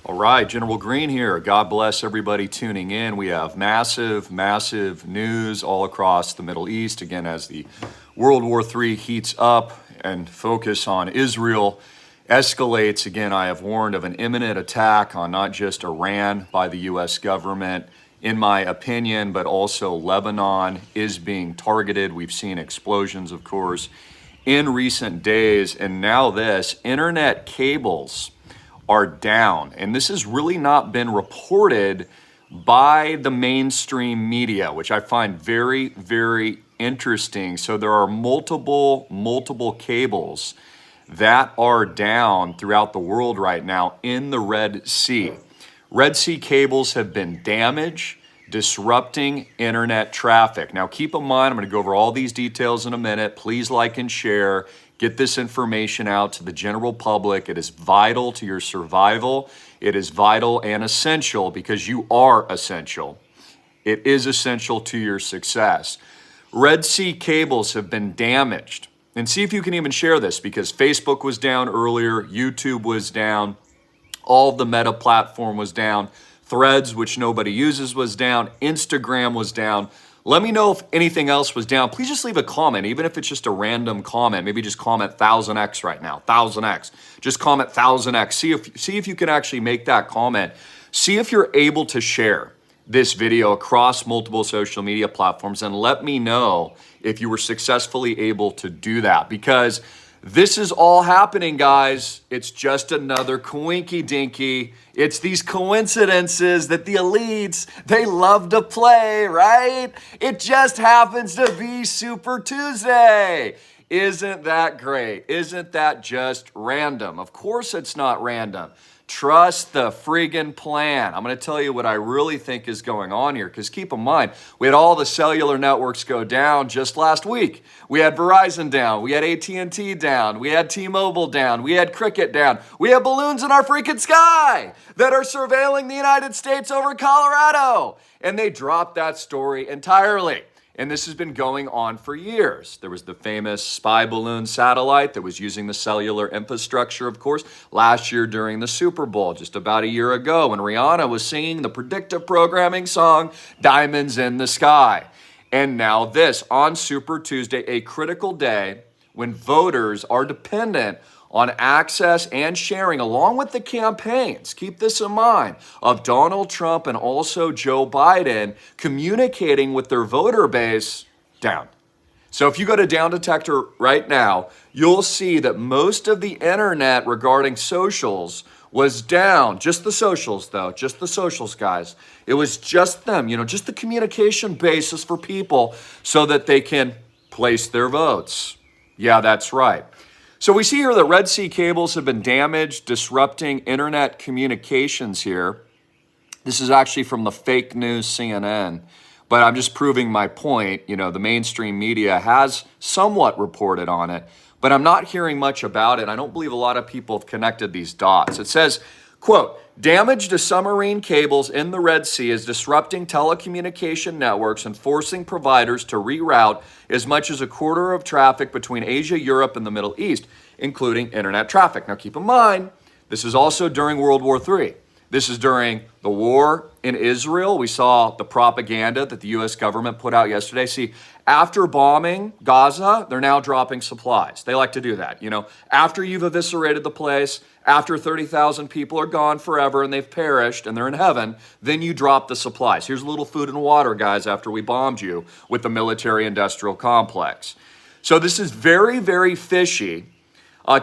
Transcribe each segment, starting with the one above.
All right, General Greene here. God bless everybody tuning in. We have massive news all across the Middle East. Again, as the World War III heats up and focus on Israel escalates. Again, I have warned of an imminent attack on not just Iran by the U.S. government, in my opinion, but also Lebanon is being targeted. We've seen explosions, of course, in recent days. And now this, internet cables are down. And this has really not been reported by the mainstream media, which I find very interesting. So there are multiple cables that are down throughout the world right now in the Red Sea. Red Sea cables have been damaged, disrupting internet traffic. Now keep in mind, I'm going to go over all these details in a minute. Please like and share. Get this information out to the general public. It is vital to your survival. It is vital and essential because you are essential. It is essential to your success. Red Sea cables have been damaged. And see if you can even share this, because Facebook was down earlier, YouTube was down, all of the Meta platform was down, Threads, which nobody uses, was down, Instagram was down. Let me know if anything else was down. Please just leave a comment, even if it's just a random comment. Maybe just comment 1000x right now, 1000x. Just comment 1000x. See if you can actually make that comment. See if you're able to share this video across multiple social media platforms, and let me know if you were successfully able to do that, because this is all happening, guys. It's just another coinky dinky. It's these coincidences that the elites, they love to play, right? It just happens to be Super Tuesday. Isn't that great? Isn't that just random? Of course it's not random. Trust the friggin' plan. I'm going to tell you what I really think is going on here, because keep in mind, we had all the cellular networks go down just last week. We had Verizon down. We had AT&T down. We had T-Mobile down. We had Cricket down. We have balloons in our freaking sky that are surveilling the United States over Colorado. And they dropped that story entirely. And this has been going on for years. There was the famous spy balloon satellite that was using the cellular infrastructure, of course, last year during the Super Bowl, just about a year ago, when Rihanna was singing the predictive programming song, Diamonds in the Sky. And now this, on Super Tuesday, a critical day when voters are dependent on access and sharing, along with the campaigns, keep this in mind, of Donald Trump and also Joe Biden communicating with their voter base, down. So if you go to Down Detector right now, you'll see that most of the internet regarding socials was down. Just the socials, though. Just the socials, guys. It was just them, just the communication basis for people so that they can place their votes. Yeah, that's right. So we see here that Red Sea cables have been damaged, disrupting internet communications here. This is actually from the fake news CNN, but I'm just proving my point. The mainstream media has somewhat reported on it, but I'm not hearing much about it. I don't believe a lot of people have connected these dots. It says, quote, damage to submarine cables in the Red Sea is disrupting telecommunication networks and forcing providers to reroute as much as a quarter of traffic between Asia, Europe, and the Middle East, including internet traffic. Now keep in mind, this is also during World War III. This is during the war in Israel. We saw the propaganda that the U.S. government put out yesterday. See, after bombing Gaza, they're now dropping supplies. They like to do that. After you've eviscerated the place, after 30,000 people are gone forever and they've perished and they're in heaven, then you drop the supplies. Here's a little food and water, guys, after we bombed you with the military-industrial complex. So this is very fishy.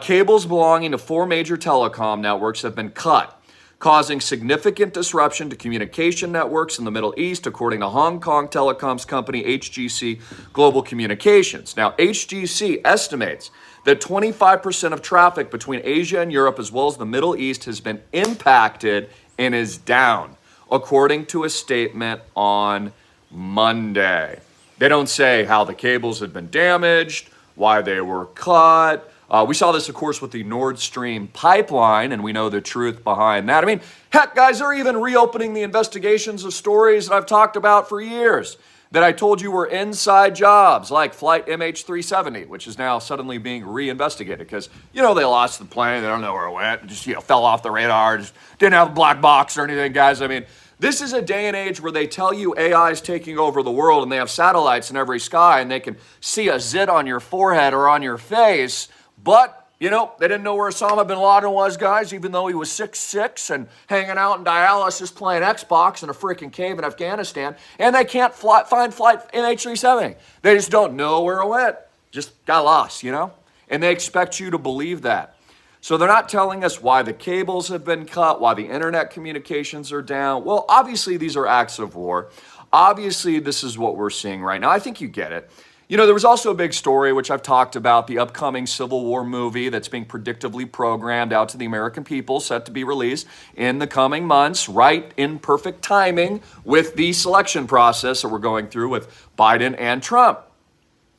Cables belonging to 4 major telecom networks have been cut, causing significant disruption to communication networks in the Middle East, according to Hong Kong telecoms company HGC Global Communications. Now, HGC estimates that 25% of traffic between Asia and Europe, as well as the Middle East, has been impacted and is down, according to a statement on Monday. They don't say how the cables had been damaged, why they were cut. We saw this, of course, with the Nord Stream pipeline, and we know the truth behind that. I mean, heck, guys, they're even reopening the investigations of stories that I've talked about for years. that I told you were inside jobs like Flight MH370, which is now suddenly being reinvestigated because, they lost the plane. They don't know where it went. It just, fell off the radar. Just didn't have a black box or anything, guys. I mean, this is a day and age where they tell you AI is taking over the world and they have satellites in every sky and they can see a zit on your forehead or on your face. But, they didn't know where Osama bin Laden was, guys, even though he was 6'6" and hanging out in dialysis playing Xbox in a freaking cave in Afghanistan. And they can't find Flight MH370. They just don't know where it went. Just got lost, And they expect you to believe that. So they're not telling us why the cables have been cut, why the internet communications are down. Well, obviously, these are acts of war. Obviously, this is what we're seeing right now. I think you get it. There was also a big story, which I've talked about, the upcoming Civil War movie that's being predictably programmed out to the American people, set to be released in the coming months, right in perfect timing with the selection process that we're going through with Biden and Trump.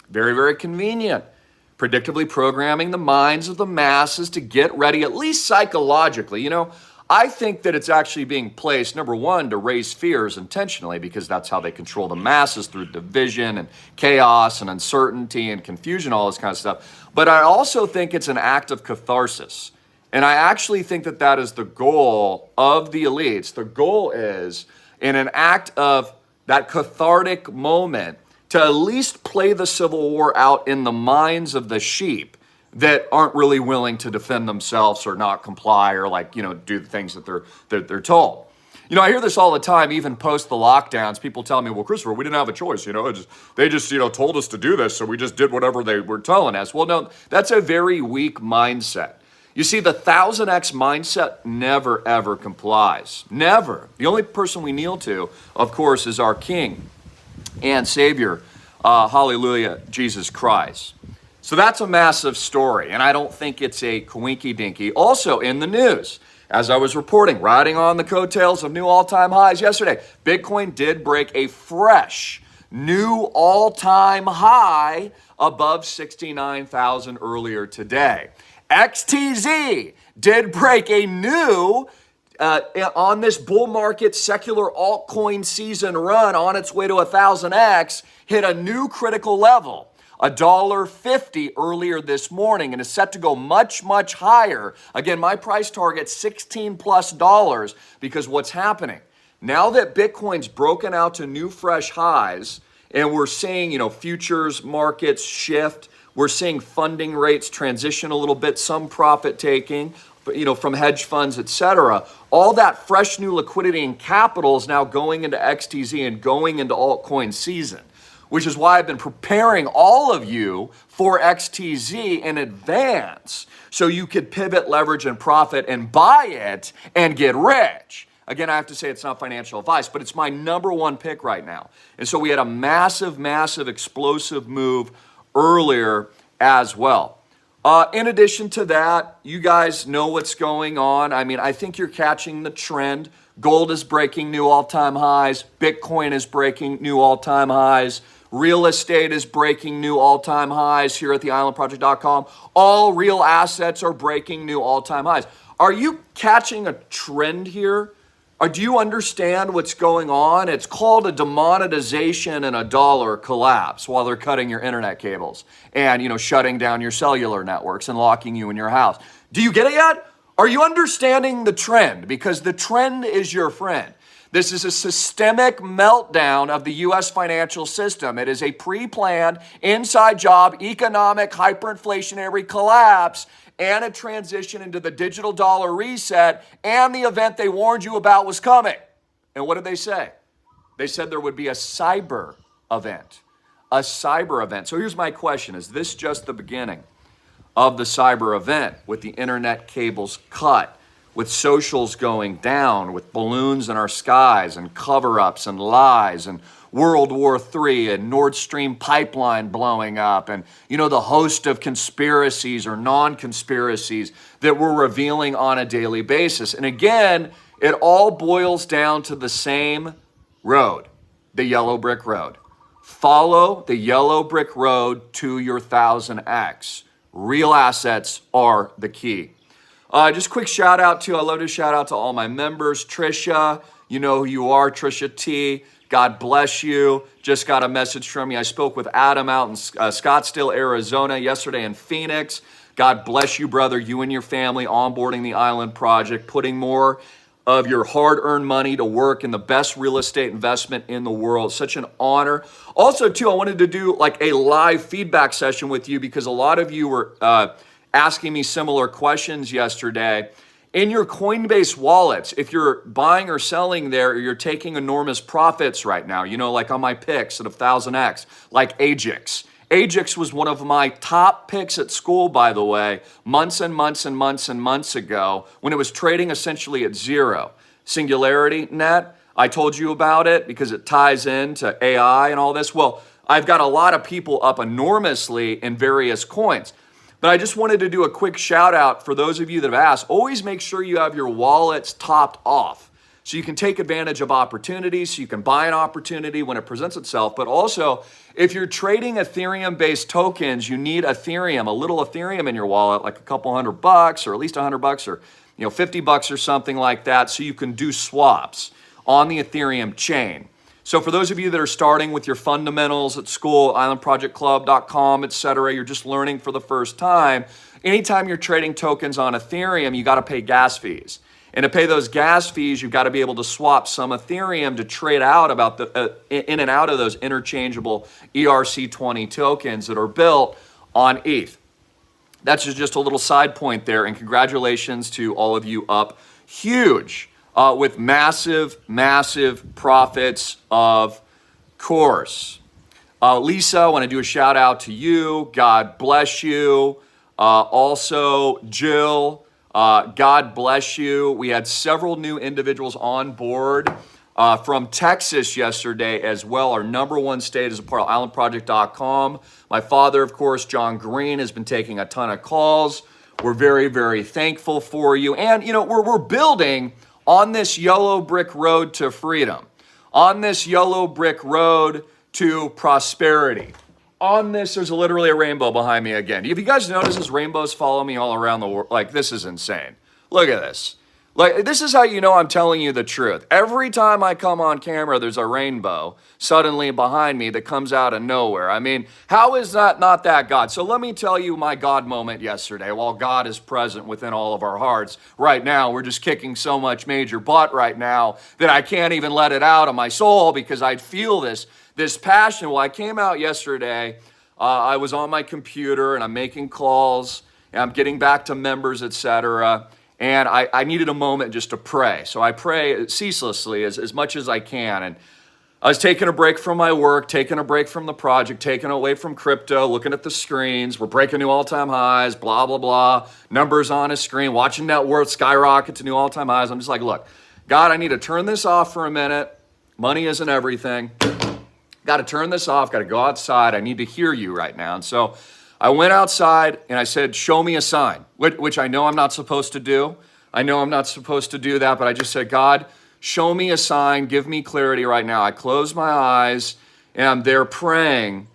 Very, very convenient. Predictably programming the minds of the masses to get ready, at least psychologically. I think that it's actually being placed, number one, to raise fears intentionally, because that's how they control the masses, through division and chaos and uncertainty and confusion, all this kind of stuff. But I also think it's an act of catharsis. And I actually think that that is the goal of the elites. The goal is, in an act of that cathartic moment, to at least play the Civil War out in the minds of the sheep that aren't really willing to defend themselves or not comply or do the things that they're told. I hear this all the time, even post the lockdowns. People tell me, well, Christopher, we didn't have a choice. They just told us to do this, so we just did whatever they were telling us. Well, no, that's a very weak mindset. You see, the 1000X mindset never, ever complies. Never. The only person we kneel to, of course, is our King and Savior, hallelujah, Jesus Christ. So that's a massive story, and I don't think it's a coinky-dinky. Also in the news, as I was reporting, riding on the coattails of new all-time highs yesterday, Bitcoin did break a fresh new all-time high above 69,000 earlier today. XTZ did break a new, on this bull market secular altcoin season run on its way to 1000X, hit a new critical level. $1.50 earlier this morning, and is set to go much, much higher. Again, my price target $16+, because what's happening now that Bitcoin's broken out to new fresh highs, and we're seeing futures markets shift, we're seeing funding rates transition a little bit, some profit taking, from hedge funds, etc. All that fresh new liquidity and capital is now going into XTZ and going into altcoin season, which is why I've been preparing all of you for XTZ in advance so you could pivot, leverage, and profit and buy it and get rich. Again, I have to say it's not financial advice, but it's my number one pick right now. And so we had a massive, massive, explosive move earlier as well. In addition to that, you guys know what's going on. I think you're catching the trend. Gold is breaking new all-time highs. Bitcoin is breaking new all-time highs. Real estate is breaking new all-time highs here at theislandproject.com. All real assets are breaking new all-time highs. Are you catching a trend here? Or do you understand what's going on? It's called a demonetization and a dollar collapse while they're cutting your internet cables and, shutting down your cellular networks and locking you in your house. Do you get it yet? Are you understanding the trend? Because the trend is your friend. This is a systemic meltdown of the U.S. financial system. It is a pre-planned, inside job, economic, hyperinflationary collapse and a transition into the digital dollar reset, and the event they warned you about was coming. And what did they say? They said there would be a cyber event. A cyber event. So here's my question. Is this just the beginning of the cyber event, with the internet cables cut, with socials going down, with balloons in our skies and cover-ups and lies and World War III and Nord Stream pipeline blowing up and, the host of conspiracies or non-conspiracies that we're revealing on a daily basis? And again, it all boils down to the same road, the yellow brick road. Follow the yellow brick road to your 1000X. Real assets are the key. Just quick shout out to, I love to shout out to all my members. Trisha, You know who you are, Trisha T. God bless you. Just got a message from you. I spoke with Adam out in Scottsdale, Arizona yesterday in Phoenix. God bless you, brother, you and your family onboarding the Island Project, putting more of your hard-earned money to work in the best real estate investment in the world. Such an honor. Also, too, I wanted to do like a live feedback session with you because a lot of you were asking me similar questions yesterday. In your Coinbase wallets, if you're buying or selling there, or you're taking enormous profits right now, you know, like on my picks at 1000x, like Ajax. Ajax was one of my top picks at school, by the way, months and months and months and months ago when it was trading essentially at zero. Singularity Net, I told you about it because it ties into AI and all this. Well, I've got a lot of people up enormously in various coins. But I just wanted to do a quick shout out for those of you that have asked. Always make sure you have your wallets topped off so you can take advantage of opportunities, so you can buy an opportunity when it presents itself. But also, if you're trading Ethereum-based tokens, you need Ethereum, a little Ethereum in your wallet, like a couple $100 or at least $100 or $50 or something like that, so you can do swaps on the Ethereum chain. So for those of you that are starting with your fundamentals at school, islandprojectclub.com, etc., you're just learning for the first time, anytime you're trading tokens on Ethereum, you got to pay gas fees. And to pay those gas fees, you've got to be able to swap some Ethereum to trade out about the in and out of those interchangeable ERC20 tokens that are built on ETH. That's just a little side point there, and congratulations to all of you up huge. With massive, massive profits, of course. Lisa, I want to do a shout out to you. God bless you. Also, Jill, God bless you. We had several new individuals on board from Texas yesterday as well. Our number one state is a part of islandproject.com. My father, of course, John Greene, has been taking a ton of calls. We're very, very thankful for you. And, we're building on this yellow brick road to freedom, on this yellow brick road to prosperity. On this, there's literally a rainbow behind me again. Have you guys noticed this rainbows follow me all around the world? Like, this is insane. Look at this. Like, this is how you know I'm telling you the truth. Every time I come on camera, there's a rainbow suddenly behind me that comes out of nowhere. I mean, how is that not that God? So let me tell you my God moment yesterday. While God is present within all of our hearts, right now, we're just kicking so much major butt right now that I can't even let it out of my soul because I feel this passion. Well, I came out yesterday. I was on my computer and I'm making calls and I'm getting back to members, etc. And I needed a moment just to pray. So I pray ceaselessly as much as I can. And I was taking a break from my work, taking a break from the project, taking away from crypto, looking at the screens. We're breaking new all-time highs, blah, blah, blah. Numbers on a screen, watching net worth skyrocket to new all-time highs. I'm just like, look, God, I need to turn this off for a minute. Money isn't everything. Got to turn this off. Got to go outside. I need to hear you right now. And so I went outside and I said, show me a sign, which I know I'm not supposed to do. I know I'm not supposed to do that, but I just said, God, show me a sign, give me clarity right now. I closed my eyes and I'm there praying.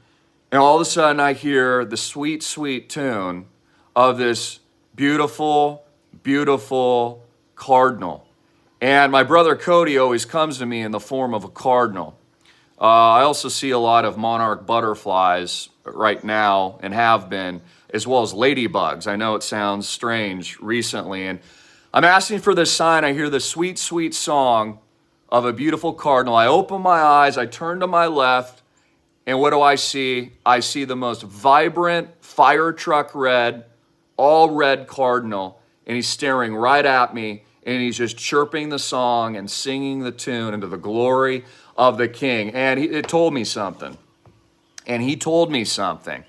And all of a sudden I hear the sweet, sweet tune of this beautiful, beautiful cardinal. And my brother Cody always comes to me in the form of a cardinal. I also see a lot of monarch butterflies right now and have been, as well as ladybugs. I know it sounds strange recently. And I'm asking for this sign. I hear the sweet, sweet song of a beautiful cardinal. I open my eyes. I turn to my left. And what do I see? I see the most vibrant fire truck red, all red cardinal. And he's staring right at me. And he's just chirping the song and singing the tune into the glory of the King. And it told me something. And he told me something,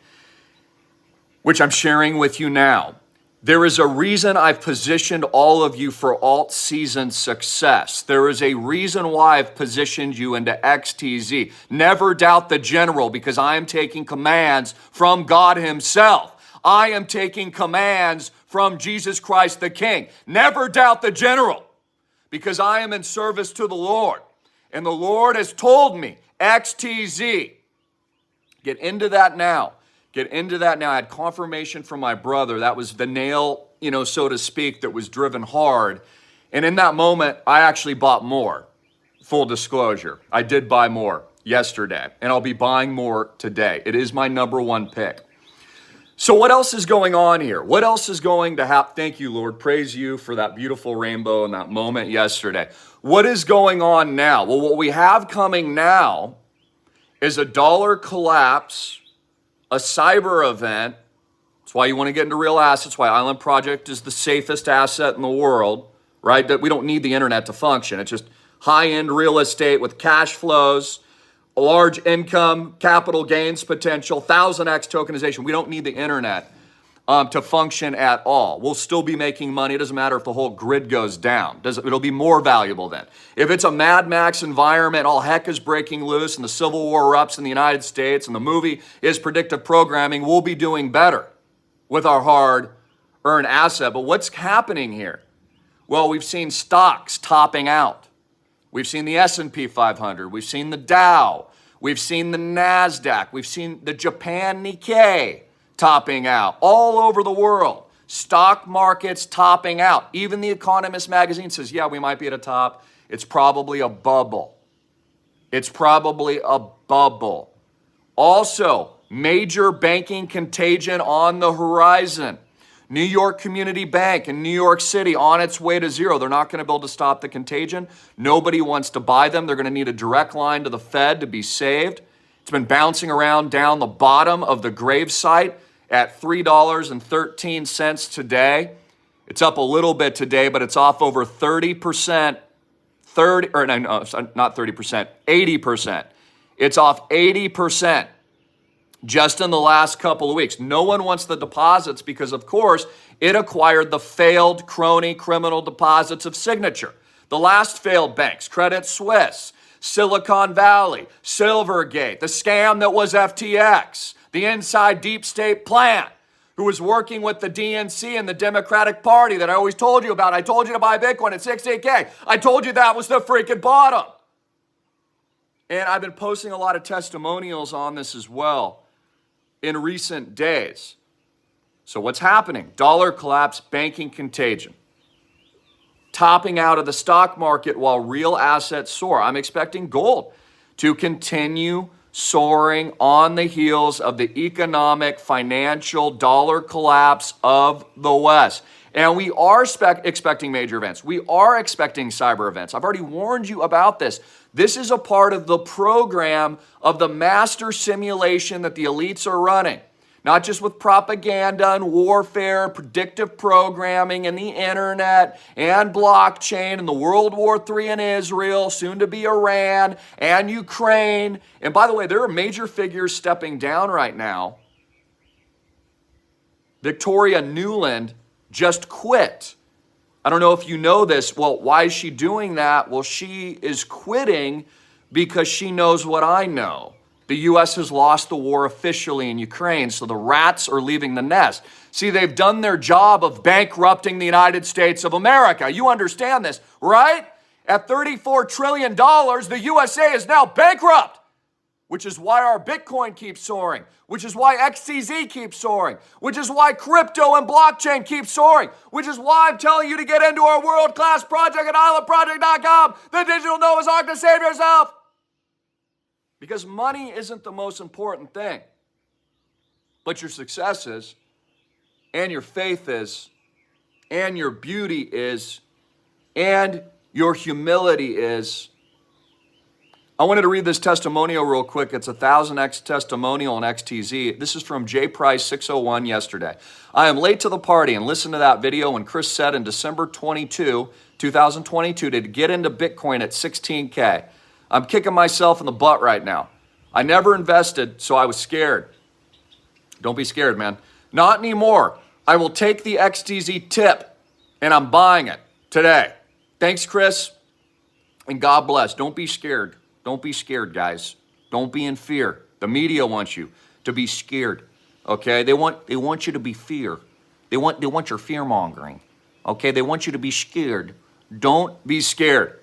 which I'm sharing with you now. There is a reason I've positioned all of you for alt-season success. There is a reason why I've positioned you into XTZ. Never doubt the general, because I am taking commands from God himself. I am taking commands from Jesus Christ the King. Never doubt the general, because I am in service to the Lord. And the Lord has told me, XTZ, get into that now. Get into that now. I had confirmation from my brother. That was the nail, so to speak, that was driven hard. And in that moment, I actually bought more. full disclosure. I did buy more yesterday, and I'll be buying more today. It is my number one pick. So what else is going on here? What else is going to happen? Thank you, Lord. Praise you for that beautiful rainbow and that moment yesterday. What is going on now? Well, what we have coming now is a dollar collapse, a cyber event. That's why you want to get into real assets, why Island Project is the safest asset in the world, right? That we don't need the internet to function. It's just high-end real estate with cash flows, a large income, capital gains potential, 1000x tokenization. We don't need the internet to function at all. We'll still be making money. It doesn't matter if the whole grid goes down. It'll be more valuable then. If it's a Mad Max environment, all heck is breaking loose and the Civil War erupts in the United States and the movie is predictive programming, we'll be doing better with our hard-earned asset. But what's happening here? Well, we've seen stocks topping out. We've seen the S&P 500. We've seen the Dow. We've seen the NASDAQ. We've seen the Japan Nikkei topping out all over the world. Stock markets topping out. Even The Economist magazine says, yeah, we might be at a top. It's probably a bubble. It's probably a bubble. Also, major banking contagion on the horizon. New York Community Bank in New York City on its way to zero. They're not going to be able to stop the contagion. Nobody wants to buy them. They're going to need a direct line to the Fed to be saved. It's been bouncing around down the bottom of the gravesite at $3.13 today. It's up a little bit today, but it's off over 30%, 80%. It's off 80%. Just in the last couple of weeks. No one wants the deposits because, of course, it acquired the failed crony criminal deposits of Signature. The last failed banks, Credit Suisse, Silicon Valley, Silvergate, the scam that was FTX, the inside deep state plan, who was working with the DNC and the Democratic Party that I always told you about. I told you to buy Bitcoin at 68K. I told you that was the freaking bottom. And I've been posting a lot of testimonials on this as well in recent days. So what's happening? Dollar collapse, banking contagion. Topping out of the stock market while real assets soar. I'm expecting gold to continue soaring on the heels of the economic, financial dollar collapse of the West. And we are expecting major events. We are expecting cyber events. I've already warned you about this. This is a part of the program of the master simulation that the elites are running. Not just with propaganda and warfare, predictive programming and the internet and blockchain and the World War III in Israel, soon to be Iran and Ukraine. And by the way, there are major figures stepping down right now. Victoria Nuland just quit. I don't know if you know this. Well, why is she doing that? Well, she is quitting because she knows what I know. The U.S. has lost the war officially in Ukraine, so the rats are leaving the nest. See, they've done their job of bankrupting the United States of America. You understand this, right? At $34 trillion, the USA is now bankrupt, which is why our Bitcoin keeps soaring, which is why XTZ keeps soaring, which is why crypto and blockchain keep soaring, which is why I'm telling you to get into our world-class project at islandproject.com, the digital Noah's Ark to save yourself. Because money isn't the most important thing, but your success is, and your faith is, and your beauty is, and your humility is. I wanted to read this testimonial real quick. It's a 1000x testimonial on XTZ. This is from J Price 601 yesterday. I am late to the party and listened to that video when Chris said in December 2022 to get into Bitcoin at 16K. I'm kicking myself in the butt right now. I never invested, so I was scared. Don't be scared, man. Not anymore. I will take the XTZ tip and I'm buying it today. Thanks, Chris, and God bless. Don't be scared. Don't be scared, guys. Don't be in fear. The media wants you to be scared. Okay? They want you to be fear. They want your fear mongering. Okay? They want you to be scared. Don't be scared.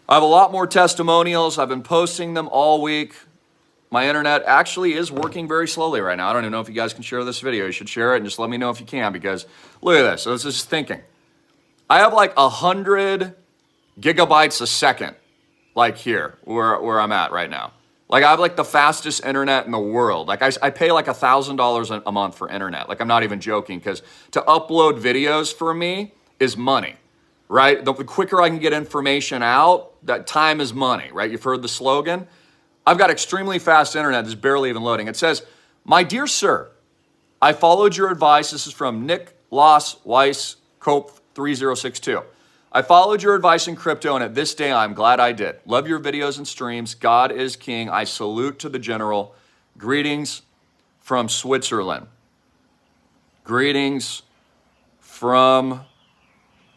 I have a lot more testimonials. I've been posting them all week. My internet actually is working very slowly right now. I don't even know if you guys can share this video. You should share it and just let me know if you can, because look at this. So this is thinking. I have like 100 gigabytes a second like here, where I'm at right now. Like I have like the fastest internet in the world. Like I pay like $1,000 a month for internet. Like I'm not even joking, because to upload videos for me is money, right? The quicker I can get information out, that time is money, right? You've heard the slogan. I've got extremely fast internet that's barely even loading. It says, "My dear sir, I followed your advice." This is from Nick Loss Weiss Cope 3062. "I followed your advice in crypto, and at this day, I'm glad I did. Love your videos and streams. God is king. I salute to the general. Greetings from Switzerland." Greetings from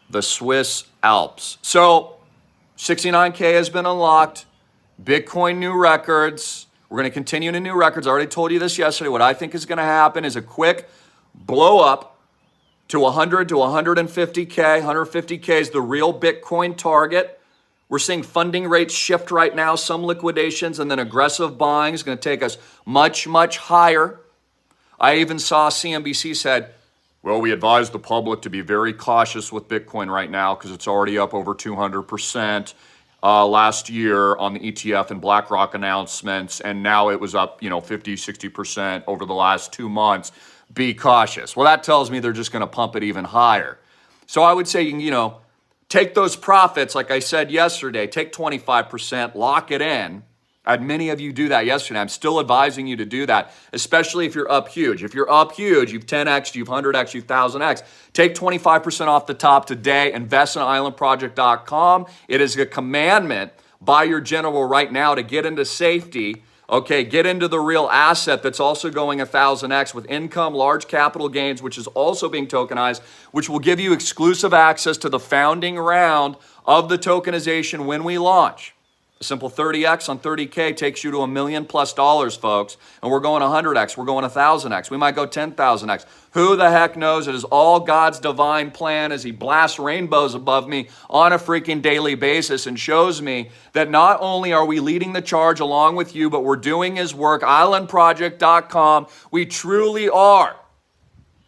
the Swiss Alps. So 69K has been unlocked. Bitcoin new records. We're going to continue to new records. I already told you this yesterday. What I think is going to happen is a quick blow up to 100 to 150K. 150K is the real Bitcoin target. We're seeing funding rates shift right now, some liquidations, and then aggressive buying is going to take us much, much higher. I even saw CNBC said, "Well, we advise the public to be very cautious with Bitcoin right now because it's already up over 200% last year on the ETF and BlackRock announcements, and now it was up, 50, 60% over the last 2 months. Be cautious." Well, that tells me they're just going to pump it even higher. So I would say, take those profits, like I said yesterday, take 25%, lock it in. I had many of you do that yesterday. I'm still advising you to do that, especially if you're up huge. If you're up huge, you've 10x, you've 100x, you've 1000x. Take 25% off the top today. Invest in islandproject.com. It is a commandment by your general right now to get into safety. Okay, get into the real asset that's also going 1000x with income, large capital gains, which is also being tokenized, which will give you exclusive access to the founding round of the tokenization when we launch. A simple 30x on 30K takes you to $1 million plus, folks. And we're going 100x, we're going 1000x. We might go 10,000x. Who the heck knows? It is all God's divine plan as he blasts rainbows above me on a freaking daily basis and shows me that not only are we leading the charge along with you, but we're doing his work. Islandproject.com. We truly are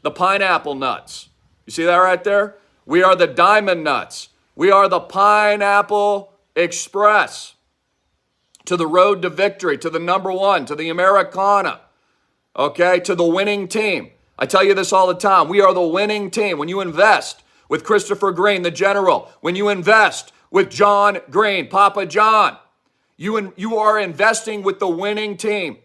the pineapple nuts. You see that right there? We are the diamond nuts. We are the Pineapple Express. To the road to victory, to the number one, to the Americana, okay, to the winning team. I tell you this all the time. We are the winning team. When you invest with Christopher Greene, the general, when you invest with John Greene, Papa John, you are investing with the winning team.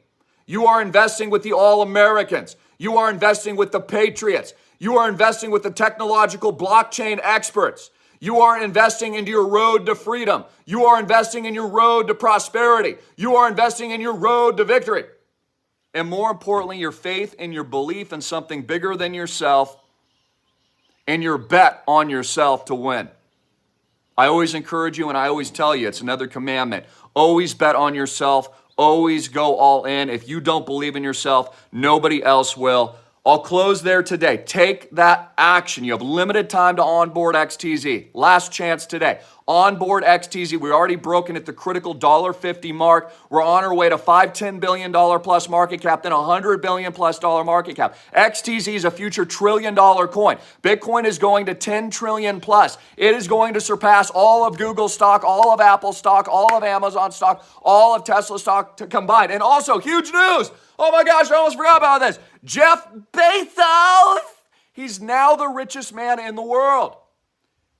You are investing with the All-Americans. You are investing with the Patriots. You are investing with the technological blockchain experts. You are investing into your road to freedom. You are investing in your road to prosperity. You are investing in your road to victory. And more importantly, your faith and your belief in something bigger than yourself and your bet on yourself to win. I always encourage you and I always tell you, it's another commandment. Always bet on yourself. Always go all in. If you don't believe in yourself, nobody else will. I'll close there today. Take that action. You have limited time to onboard XTZ. Last chance today. Onboard XTZ. We're already broken at the critical $1.50 mark. We're on our way to $5-10 billion plus market cap, then $100 billion plus market cap. XTZ is a future $1 trillion coin. Bitcoin is going to 10 trillion plus. It is going to surpass all of Google stock, all of Apple stock, all of Amazon stock, all of Tesla stock combined. And also, huge news. Oh my gosh, I almost forgot about this. Jeff Bezos, he's now the richest man in the world.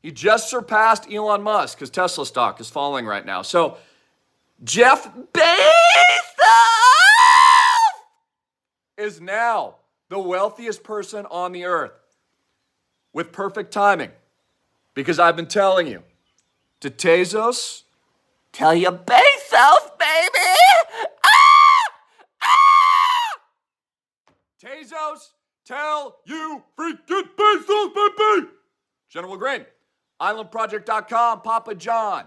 He just surpassed Elon Musk because Tesla stock is falling right now. So Jeff Bezos is now the wealthiest person on the earth with perfect timing, because I've been telling you to Tezos, tell you Bezos, baby. Tezos, tell you freaking Bezos, baby. General Greene, islandproject.com, Papa John.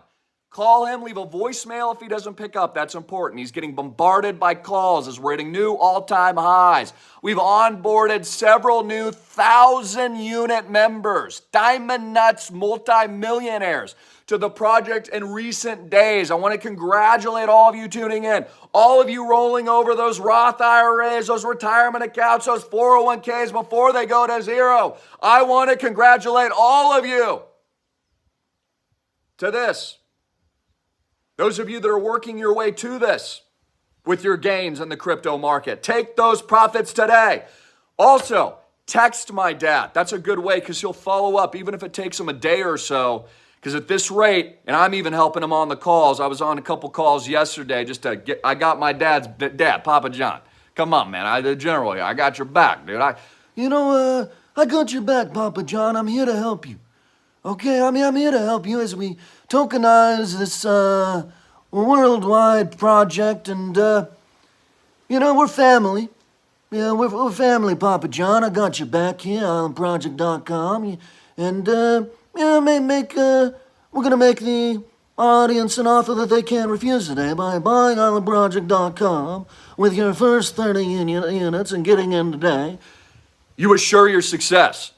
Call him, leave a voicemail if he doesn't pick up. That's important. He's getting bombarded by calls as we're hitting new all-time highs. We've onboarded several new 1,000-unit members, diamond nuts, multi-millionaires to the project in recent days. I want to congratulate all of you tuning in, all of you rolling over those Roth IRAs, those retirement accounts, those 401ks before they go to zero. I want to congratulate all of you to this. Those of you that are working your way to this with your gains in the crypto market, take those profits today. Also, text my dad. That's a good way because he'll follow up even if it takes him a day or so. Because at this rate, and I'm even helping him on the calls. I was on a couple calls yesterday just to get, I got my dad's dad, Papa John. Come on, man. I got your back, dude. I got your back, Papa John. I'm here to help you. Okay, I'm here to help you as we tokenize this worldwide project, and we're family. Yeah, we're family, Papa John. I got your back here on project.com, and we're gonna make the audience an offer that they can't refuse today by buying on project.com with your first 30 units and getting in today. You assure your success.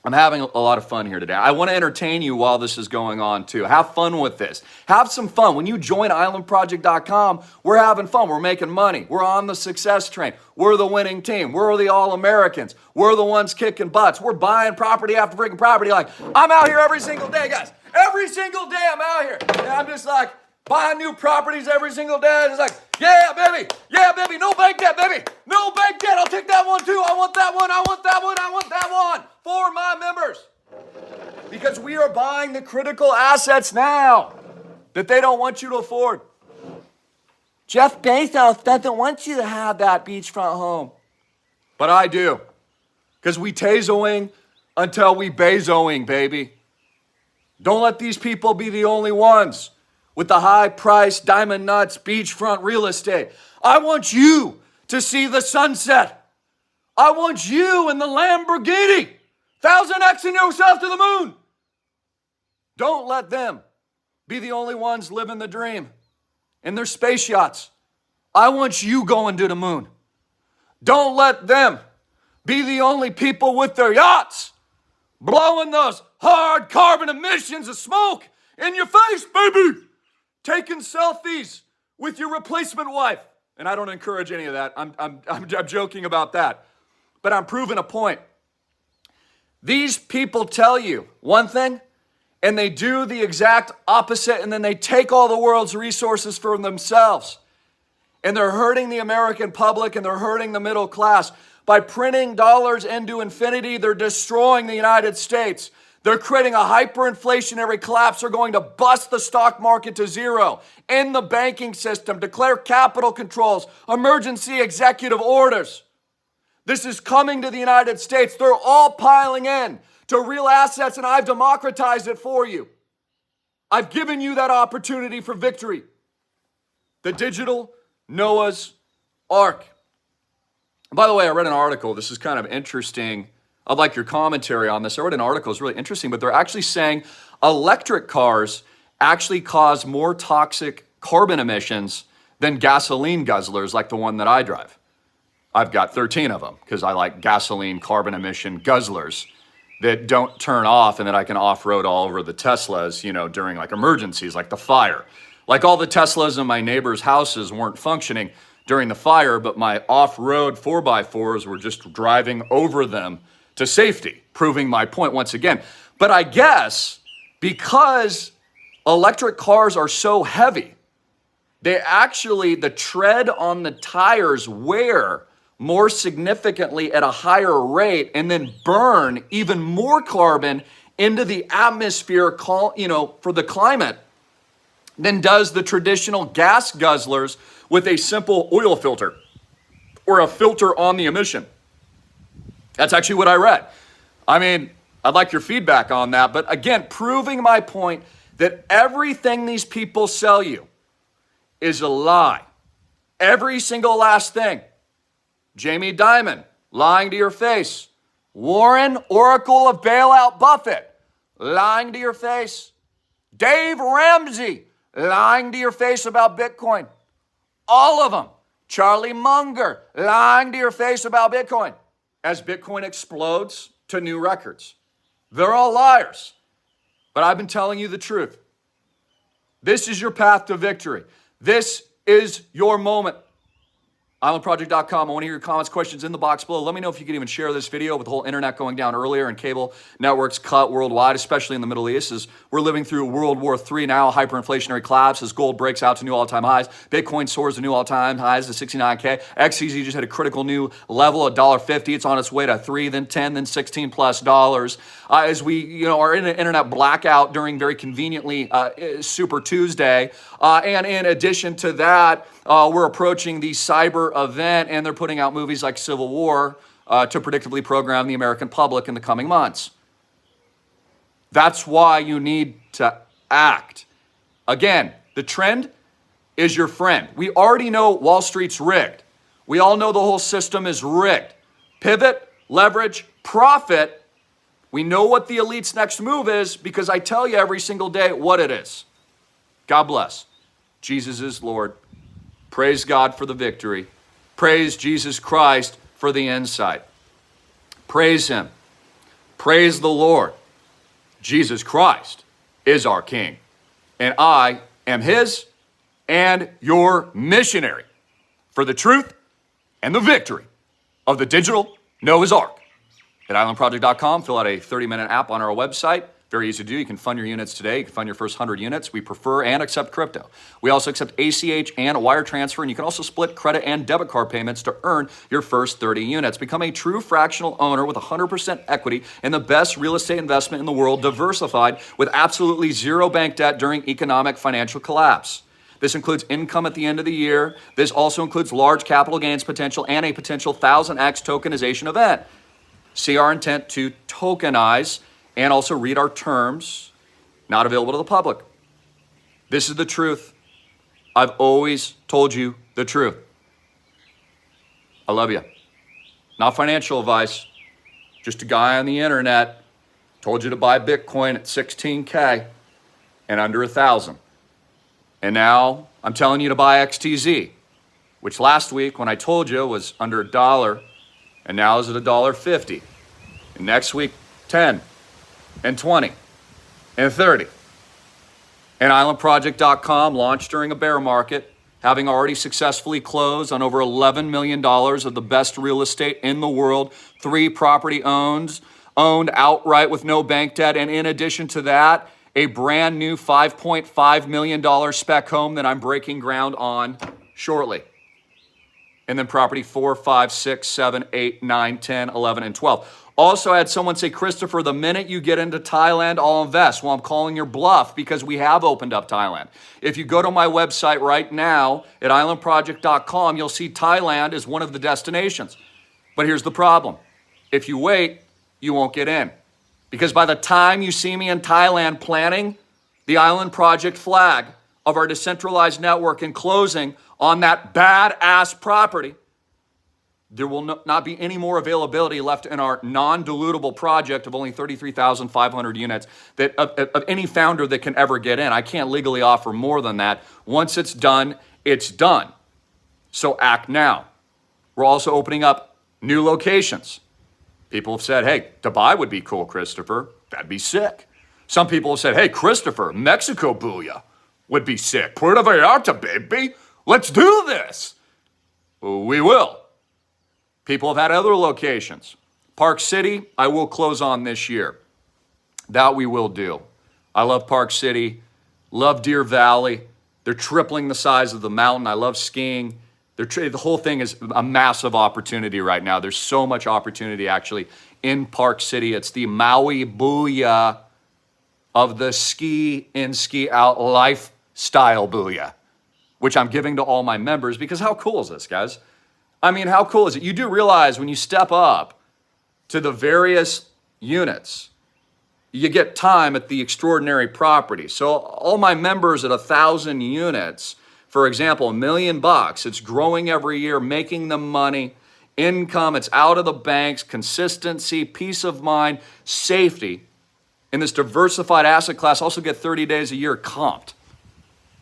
I'm having a lot of fun here today. I want to entertain you while this is going on too. Have fun with this. Have some fun. When you join islandproject.com, we're having fun. We're making money. We're on the success train. We're the winning team. We're the All-Americans. We're the ones kicking butts. We're buying property after freaking property. Like, I'm out here every single day, guys. Every single day I'm out here. And I'm just like buying new properties every single day. It's like, yeah, baby. Yeah, baby. No bank debt, baby. No bank debt. I'll take that one too. I want that one. I want that one. I want that one for my members. Because we are buying the critical assets now that they don't want you to afford. Jeff Bezos doesn't want you to have that beachfront home. But I do. Because we Tezoing until we Bezoing, baby. Don't let these people be the only ones with the high-priced, diamond nuts, beachfront real estate. I want you to see the sunset. I want you in the Lamborghini, 1000xing yourself to the moon. Don't let them be the only ones living the dream in their space yachts. I want you going to the moon. Don't let them be the only people with their yachts blowing those hard carbon emissions of smoke in your face, baby. Taking selfies with your replacement wife. And I don't encourage any of that. I'm joking about that. But I'm proving a point. These people tell you one thing, and they do the exact opposite, and then they take all the world's resources for themselves. And they're hurting the American public, and they're hurting the middle class. By printing dollars into infinity, they're destroying the United States. They're creating a hyperinflationary collapse. They're going to bust the stock market to zero, end the banking system, declare capital controls, emergency executive orders. This is coming to the United States. They're all piling in to real assets, and I've democratized it for you. I've given you that opportunity for victory. The digital Noah's Ark. By the way, I read an article. This is kind of interesting. I'd like your commentary on this. I read an article. It's really interesting, but they're actually saying electric cars actually cause more toxic carbon emissions than gasoline guzzlers like the one that I drive. I've got 13 of them because I like gasoline carbon emission guzzlers that don't turn off and that I can off-road all over the Teslas, during like emergencies, like the fire. Like all the Teslas in my neighbors' houses weren't functioning during the fire, but my off-road 4x4s were just driving over them to safety, proving my point once again. But I guess because electric cars are so heavy, the tread on the tires wear more significantly at a higher rate and then burn even more carbon into the atmosphere, for the climate than does the traditional gas guzzlers with a simple oil filter or a filter on the emission. That's actually what I read. I mean, I'd like your feedback on that. But again, proving my point that everything these people sell you is a lie. Every single last thing. Jamie Dimon, lying to your face. Warren, Oracle of Bailout Buffett, lying to your face. Dave Ramsey, lying to your face about Bitcoin. All of them. Charlie Munger, lying to your face about Bitcoin as Bitcoin explodes to new records. They're all liars. But I've been telling you the truth. This is your path to victory. This is your moment. islandproject.com. I want to hear your comments, questions in the box below. Let me know if you can even share this video with the whole internet going down earlier and cable networks cut worldwide, especially in the Middle East, as we're living through World War III now, hyperinflationary collapse as gold breaks out to new all-time highs. Bitcoin soars to new all-time highs to 69K. XCZ just hit a critical new level at $1.50. It's on its way to 3, then 10, then 16 plus dollars. As we are in an internet blackout during very conveniently Super Tuesday. And in addition to that, we're approaching the cyber event, and they're putting out movies like Civil War to predictably program the American public in the coming months. That's why you need to act. Again, the trend is your friend. We already know Wall Street's rigged. We all know the whole system is rigged. Pivot, leverage, profit. We know what the elite's next move is because I tell you every single day what it is. God bless. Jesus is Lord. Praise God for the victory. Praise Jesus Christ for the insight. Praise Him. Praise the Lord. Jesus Christ is our King, and I am His and your missionary for the truth and the victory of the digital Noah's Ark. At islandproject.com, fill out a 30-minute app on our website. Very easy to do. You can fund your units today. You can fund your first 100 units. We prefer and accept crypto. We also accept ACH and wire transfer, and you can also split credit and debit card payments to earn your first 30 units. Become a true fractional owner with 100% equity in the best real estate investment in the world, diversified with absolutely zero bank debt during economic financial collapse. This includes income at the end of the year. This also includes large capital gains potential and a potential 1,000x tokenization event. See our intent to tokenize and also read our terms, not available to the public. This is the truth. I've always told you the truth. I love you. Not financial advice, just a guy on the internet told you to buy Bitcoin at 16K and under 1,000. And now I'm telling you to buy XTZ, which last week when I told you was under $1, and now is at $1.50. And next week, 10. And 20, and 30. And islandproject.com launched during a bear market, having already successfully closed on over $11 million of the best real estate in the world, 3 property owned outright with no bank debt, and in addition to that, a brand new $5.5 million spec home that I'm breaking ground on shortly. And then property 4, 5, 6, 7, 8, 9, 10, 11, and 12. Also, I had someone say, Christopher, the minute you get into Thailand, I'll invest. Well, I'm calling your bluff because we have opened up Thailand. If you go to my website right now at islandproject.com, you'll see Thailand is one of the destinations. But here's the problem. If you wait, you won't get in. Because by the time you see me in Thailand planting the Island Project flag of our decentralized network and closing on that badass property, there will not be any more availability left in our non-dilutable project of only 33,500 units that of any founder that can ever get in. I can't legally offer more than that. Once it's done, it's done. So act now. We're also opening up new locations. People have said, hey, Dubai would be cool, Christopher. That'd be sick. Some people have said, hey, Christopher, Mexico booyah would be sick. Puerto Vallarta, baby. Let's do this. We will. People have had other locations. Park City, I will close on this year. That we will do. I love Park City, love Deer Valley. They're tripling the size of the mountain. I love skiing. The whole thing is a massive opportunity right now. There's so much opportunity actually in Park City. It's the Maui booyah of the ski in, ski out lifestyle booyah, which I'm giving to all my members because how cool is this, guys? I mean, how cool is it? You do realize when you step up to the various units, you get time at the extraordinary property. So all my members at 1,000 units, for example, $1 million, it's growing every year, making them money, income, it's out of the banks, consistency, peace of mind, safety. In this diversified asset class, also get 30 days a year comped.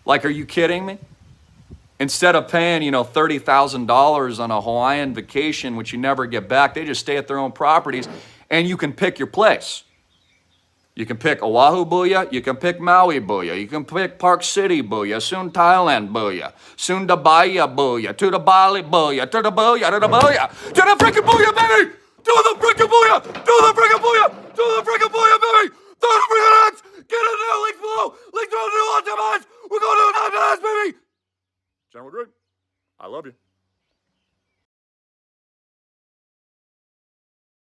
Like, are you kidding me? Instead of paying, $30,000 on a Hawaiian vacation, which you never get back, they just stay at their own properties, and you can pick your place. You can pick Oahu booyah, you can pick Maui booyah, you can pick Park City booyah, soon Thailand booyah, soon Dubai booyah, to the Bali booyah, to the booyah, to the booyah, to the freaking booyah, baby! To the freaking booyah!